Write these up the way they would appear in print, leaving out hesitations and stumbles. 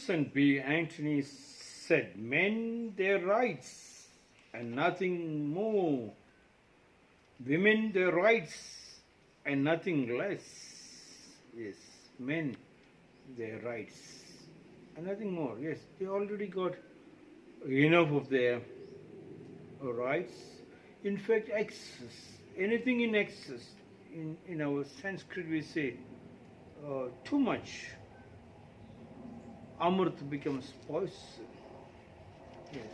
Susan.B.Anthony said, men their rights and nothing more. Women their rights and nothing less. Yes, men their rights and nothing more. Yes, they already got enough of their rights. In fact, excess, anything in excess. In our Sanskrit we say, too much. Amrit becomes poison. Yes.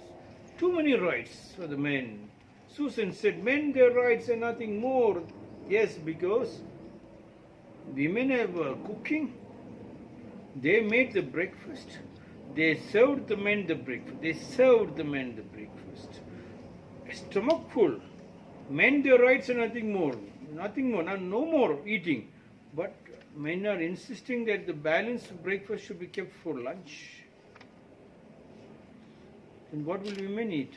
Too many rights for the men. Susan said, men their rights and nothing more. Yes, because women have cooking. They made the breakfast. They served the men the breakfast. They served the men the breakfast. A stomach full. Men their rights and nothing more. Nothing more. No more eating. But men are insisting that the balanced breakfast should be kept for lunch. And what will women eat?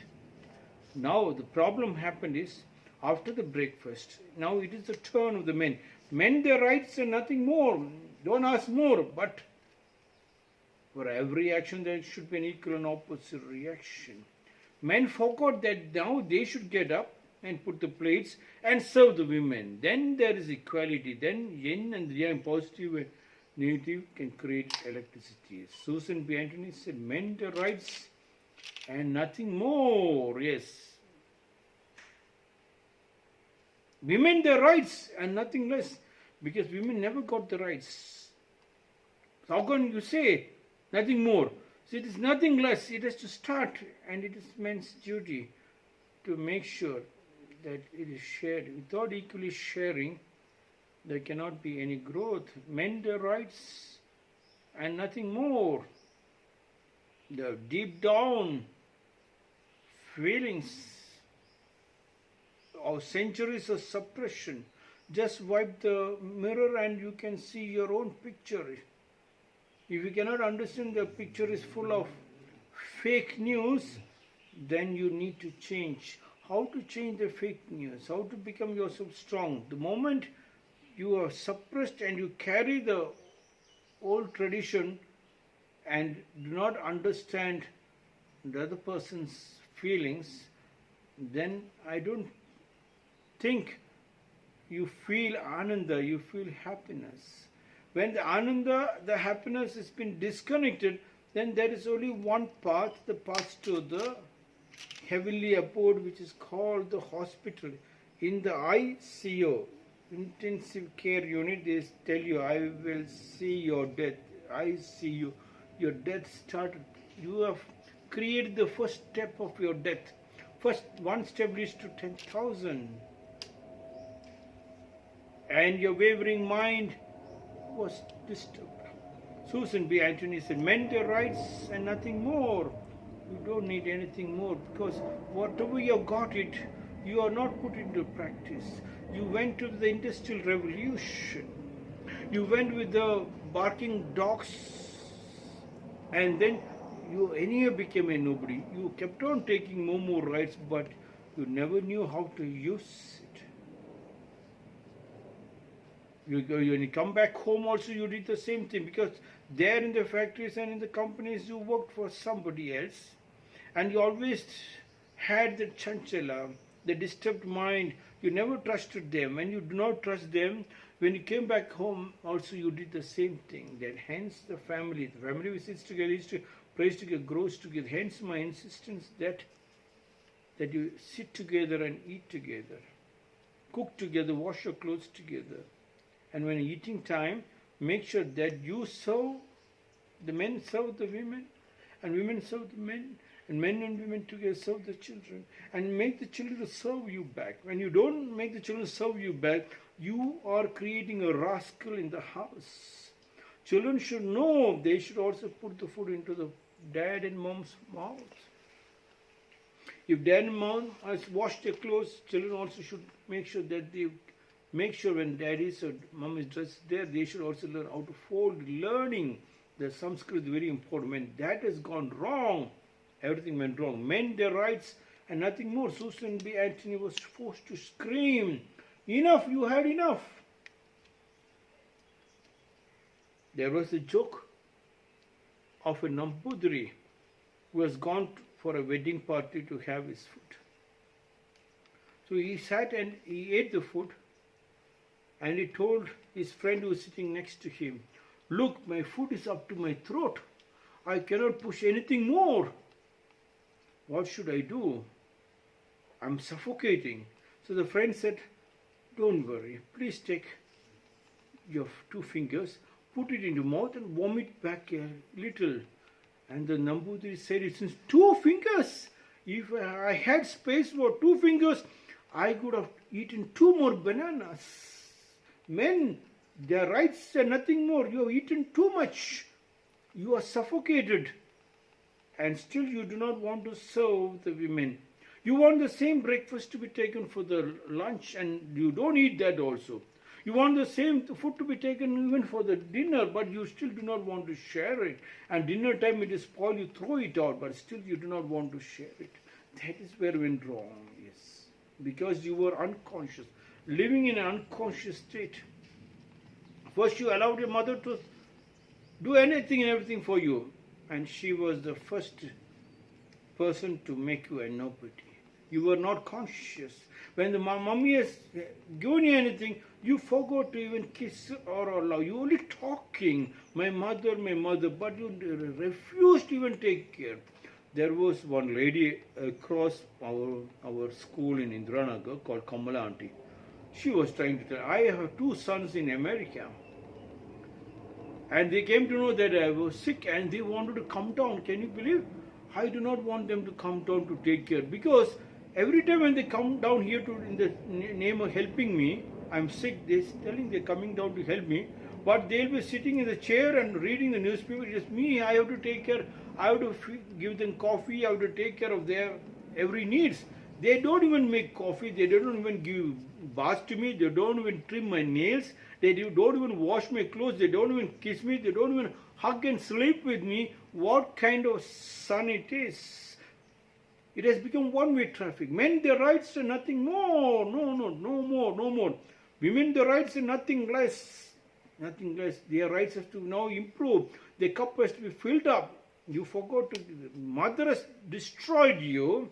Now the problem happened is, after the breakfast, now it is the turn of the men. Men their rights and nothing more. Don't ask more. But for every action there should be an equal and opposite reaction. Men forgot that now they should get up and put the plates and serve the women. Then there is equality. Then yin and yang, positive and negative, can create electricity. Susan.B.Anthony said, men their rights and nothing more. Yes. Women their rights and nothing less. Because women never got the rights. How can you say nothing more? So it is nothing less. It has to start, and it is men's duty to make sure that it is shared. Without equally sharing, there cannot be any growth. Men their rights and nothing more. The deep down feelings of centuries of suppression. Just wipe the mirror and you can see your own picture. If you cannot understand the picture is full of fake news, then you need to change. How to change the fake news? How to become yourself strong? The moment you are suppressed and you carry the old tradition and do not understand the other person's feelings, then I don't think you feel ananda, you feel happiness. When the ananda, the happiness has been disconnected, then there is only one path, the path to the heavenly abode, which is called the hospital. In the ICU, intensive care unit, they tell you, I will see your death. I see you. Your death started. You have created the first step of your death. First one step leads to 10,000. And your wavering mind was disturbed. Susan.B.Anthony said, men their rights and nothing more. You don't need anything more, because whatever you have got it, you are not put into practice. You went to the Industrial Revolution. You went with the barking dogs, and then you anyhow became a nobody. You kept on taking more rights, but you never knew how to use it. When you come back home also, you did the same thing, because there in the factories and in the companies you worked for somebody else, and you always had the chanchala, the disturbed mind. You never trusted them, and you do not trust them. When you came back home also, you did the same thing. That hence the family sits together, prays together, grows together. Hence my insistence that you sit together and eat together, cook together, wash your clothes together. And when eating time, make sure that you serve, the men serve the women, and women serve the men, and men and women together serve the children, and make the children serve you back. When you don't make the children serve you back, you are creating a rascal in the house. Children should know they should also put the food into the dad and mom's mouth. If dad and mom has washed their clothes, children also should make sure that they make sure when daddy or mom is dressed there, they should also learn how to fold. Learning the Sanskrit is very important. When that has gone wrong, everything went wrong. Men their rights and nothing more. Susan.B.Anthony was forced to scream, enough, you had enough. There was a joke of a Nambudiri who has gone for a wedding party to have his food. So he sat and he ate the food, and he told his friend who was sitting next to him, "Look, my food is up to my throat. I cannot push anything more. What should I do? I'm suffocating." So the friend said, "Don't worry, please take your 2 fingers, put it in the mouth and vomit back a little." And the Nambudiri said, "It's 2 fingers. If I had space for 2 fingers, I could have eaten 2 more bananas. Men, their rights are nothing more. You have eaten too much. You are suffocated. And still you do not want to serve the women. You want the same breakfast to be taken for the lunch, and you don't eat that also. You want the same food to be taken even for the dinner, but you still do not want to share it. And dinner time it is spoiled, you throw it out, but still you do not want to share it." That is where we went wrong, yes. Because you were unconscious, living in an unconscious state. First you allowed your mother to do anything and everything for you, and she was the first person to make you a nobody. You were not conscious. When the mummy has given you anything, you forgot to even kiss or love. You only talking, my mother, but you refused to even take care. There was one lady across our school in Indranagar called Kamala Auntie. She was trying to tell, I have 2 sons in America. And they came to know that I was sick and they wanted to come down. Can you believe? I do not want them to come down to take care, because every time when they come down here to in the name of helping me, I'm sick, they're telling they're coming down to help me, but they'll be sitting in the chair and reading the newspaper. It's me, I have to take care, I have to give them coffee, I have to take care of their every needs. They don't even make coffee, they don't even give bath to me, they don't even trim my nails, they don't even wash my clothes, they don't even kiss me, they don't even hug and sleep with me. What kind of son it is? It has become one-way traffic. Men, their rights are nothing more. No more. Women, their rights are nothing less. Their rights have to now improve. The cup has to be filled up. You forgot to. Mother has destroyed you.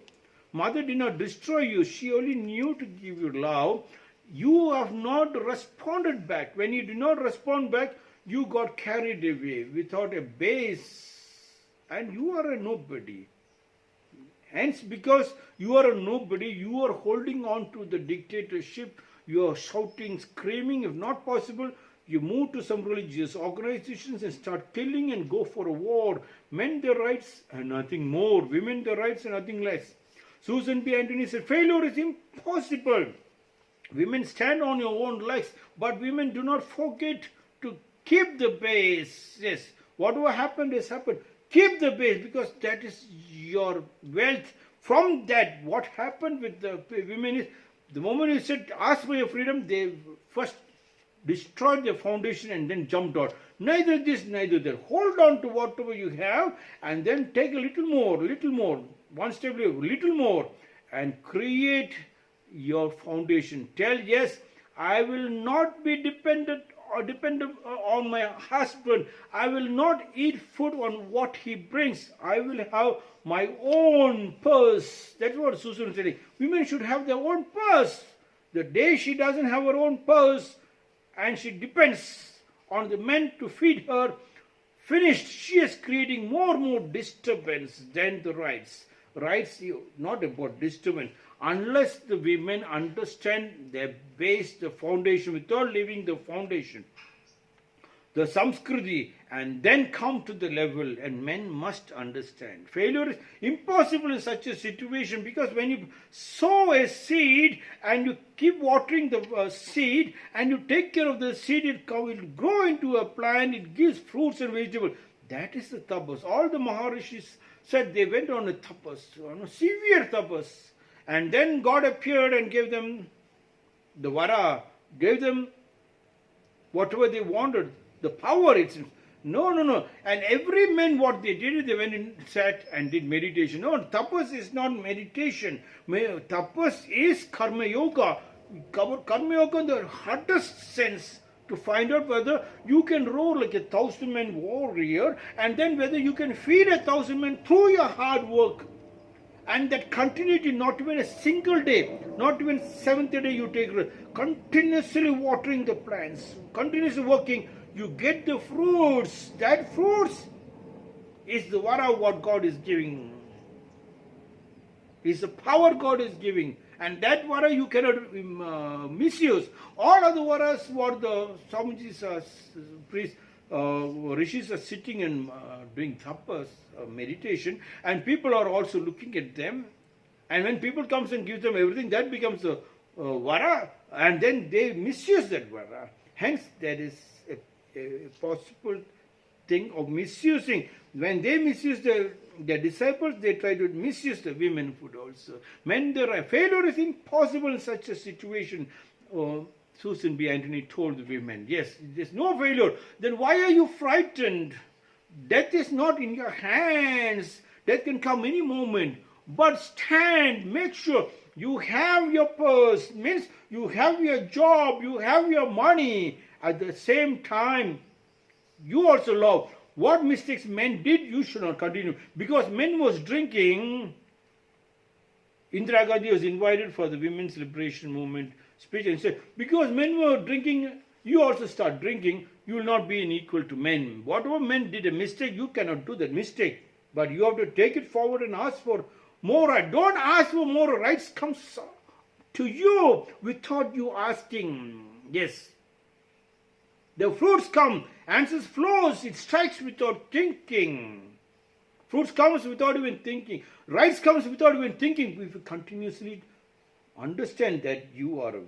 Mother did not destroy you. She only knew to give you love. You have not responded back. When you did not respond back, you got carried away without a base. And you are a nobody. Hence, because you are a nobody, you are holding on to the dictatorship, you are shouting, screaming. If not possible, you move to some religious organizations and start killing and go for a war. Men, their rights and nothing more. Women, their rights and nothing less. Susan.B.Anthony said, failure is impossible. Women stand on your own legs, but women do not forget to keep the base. Yes, whatever happened has happened. Keep the base, because that is your wealth. From that, what happened with the women is, the moment you said, ask for your freedom, they first destroyed the foundation and then jumped out. Neither this, neither that. Hold on to whatever you have and then take a little more, one step, little more, and create your foundation. Tell, yes, I will not be dependent on my husband. I will not eat food on what he brings. I will have my own purse. That's what Susan is saying. Women should have their own purse. The day she doesn't have her own purse and she depends on the men to feed her, finished. She is creating more disturbance than the rights. Rights, not about disturbance. Unless the women understand their base, the foundation, without leaving the foundation, the samskriti, and then come to the level, and men must understand. Failure is impossible in such a situation, because when you sow a seed and you keep watering the seed and you take care of the seed, it will grow into a plant, it gives fruits and vegetables. That is the tapas. All the Maharishis said they went on a tapas, on a severe tapas. And then God appeared and gave them the vara, gave them whatever they wanted, the power itself. No. And every man, what they did, they went and sat and did meditation. No, tapas is not meditation. Tapas is karma yoga. Karma yoga in the hardest sense, to find out whether you can roar like a 1,000-man warrior, and then whether you can feed 1,000 men through your hard work. And that continuity, not even a single day, not even seventh day you take rest, continuously watering the plants, continuously working, you get the fruits. That fruits is the vara what God is giving. Is the power God is giving. And that vara you cannot misuse. All other varas what the Swamiji's priests, rishis are sitting and doing tapas, meditation, and people are also looking at them. And when people comes and gives them everything, that becomes a vara, and then they misuse that vara. Hence, there is a possible thing of misusing. When they misuse their disciples, they try to misuse the women food also. When there are failure is impossible in such a situation. Susan.B.Anthony told the women, yes, there's no failure. Then why are you frightened? Death is not in your hands. Death can come any moment. But stand, make sure you have your purse, means you have your job, you have your money. At the same time, you also love. What mistakes men did, you should not continue. Because men was drinking, Indira Gandhi was invited for the women's liberation movement speech and said, because men were drinking, you also start drinking, you will not be equal to men. Whatever men did a mistake, you cannot do that mistake. But you have to take it forward and ask for more rights. Don't ask for more rights. Comes to you without you asking. Yes. The fruits come, answers flows, it strikes without thinking. Fruits comes without even thinking. Rights comes without even thinking. If you continuously understand that you are a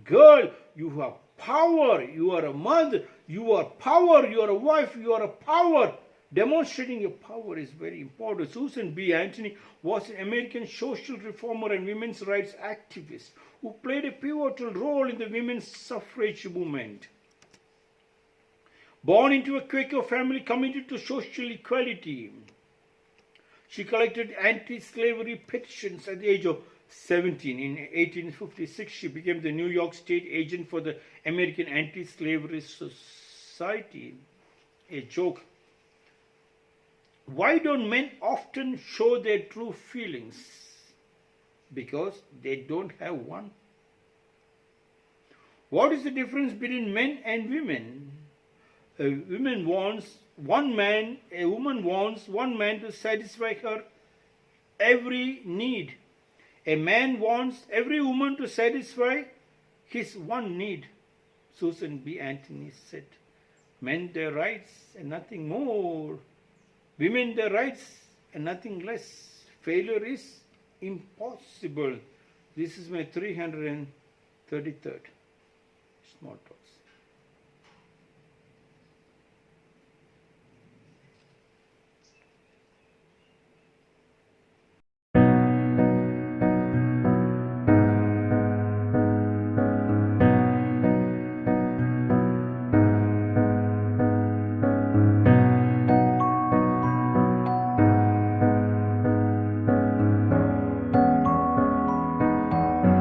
girl, you have power, you are a mother, you are power, you are a wife, you are a power. Demonstrating your power is very important. Susan.B.Anthony was an American social reformer and women's rights activist who played a pivotal role in the women's suffrage movement. Born into a Quaker family committed to social equality, she collected anti-slavery petitions at the age of 17. In 1856, she became the New York State agent for the American Anti-Slavery Society. A joke. Why don't men often show their true feelings? Because they don't have one. What is the difference between men and women? A woman wants one man to satisfy her every need. A man wants every woman to satisfy his one need. Susan.B.Anthony said, men their rights and nothing more. Women their rights and nothing less. Failure is impossible. This is my 333rd small talks.